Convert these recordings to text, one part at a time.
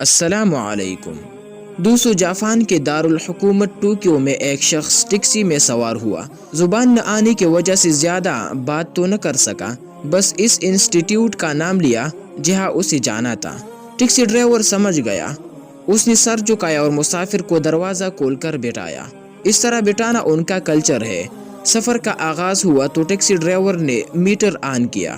السلام علیکم دوستو، جاپان کے دارالحکومت ٹوکیو میں ایک شخص ٹیکسی میں سوار ہوا۔ زبان نہ آنے کی وجہ سے زیادہ بات تو نہ کر سکا، بس اس انسٹیٹیوٹ کا نام لیا جہاں اسے جانا تھا۔ ٹیکسی ڈرائیور سمجھ گیا، اس نے سر جھکایا اور مسافر کو دروازہ کھول کر بٹھایا۔ اس طرح بٹھانا ان کا کلچر ہے۔ سفر کا آغاز ہوا تو ٹیکسی ڈرائیور نے میٹر آن کیا،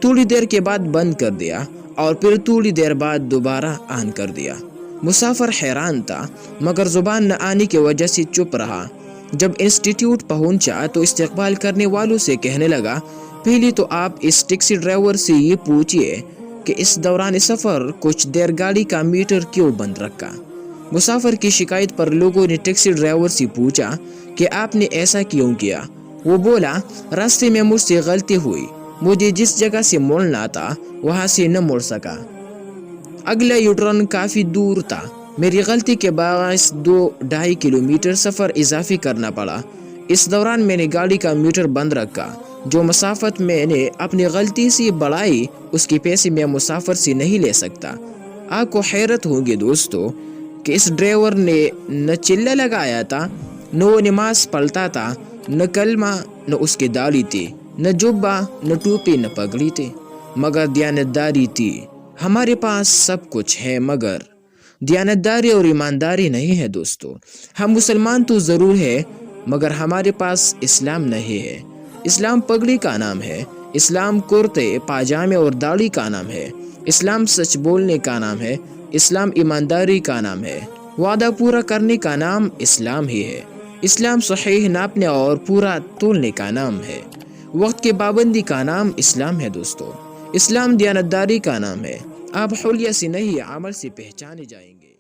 تھوڑی دیر کے بعد بند کر دیا اور پھر تھوڑی دیر بعد دوبارہ آن کر دیا۔ مسافر حیران تھا مگر زبان نہ آنے کی وجہ سے چپ رہا۔ جب انسٹیٹیوٹ پہنچا تو استقبال کرنے والوں سے کہنے لگا، پہلے تو آپ اس ٹیکسی ڈرائیور سے یہ پوچھئے کہ اس دوران سفر کچھ دیر گاڑی کا میٹر کیوں بند رکھا۔ مسافر کی شکایت پر لوگوں نے ٹیکسی ڈرائیور سے پوچھا کہ آپ نے ایسا کیوں کیا۔ وہ بولا، راستے میں مجھ سے غلطی ہوئی، مجھے جس جگہ سے مڑنا تھا وہاں سے نہ مڑ سکا۔ اگلا یوٹرن کافی دور تھا، میری غلطی کے باعث 2.5 کلومیٹر سفر اضافی کرنا پڑا۔ اس دوران میں نے گاڑی کا میٹر بند رکھا۔ جو مسافت میں نے اپنی غلطی سے بڑھائی اس کے پیسے میں مسافر سے نہیں لے سکتا۔ آپ کو حیرت ہوگی دوستو کہ اس ڈرائیور نے نہ چلہ لگایا تھا، نہ وہ نماز پڑھتا تھا، نہ کلمہ، نہ اس کی داڑھی تھی، نہ جبہ، نہ ٹوپی، نہ پگڑی تھی، مگر دیانتداری تھی۔ ہمارے پاس سب کچھ ہے مگر دیانتداری اور ایمانداری نہیں ہے دوستو۔ ہم مسلمان تو ضرور ہے مگر ہمارے پاس اسلام نہیں ہے۔ اسلام پگڑی کا نام ہے، اسلام کرتے پاجامے اور داڑھی کا نام ہے، اسلام سچ بولنے کا نام ہے، اسلام ایمانداری کا نام ہے، وعدہ پورا کرنے کا نام اسلام ہی ہے، اسلام صحیح ناپنے اور پورا تولنے کا نام ہے، وقت کی پابندی کا نام اسلام ہے دوستو۔ اسلام دیانتداری کا نام ہے۔ آپ حلیہ سے نہیں عمل سے پہچانے جائیں گے۔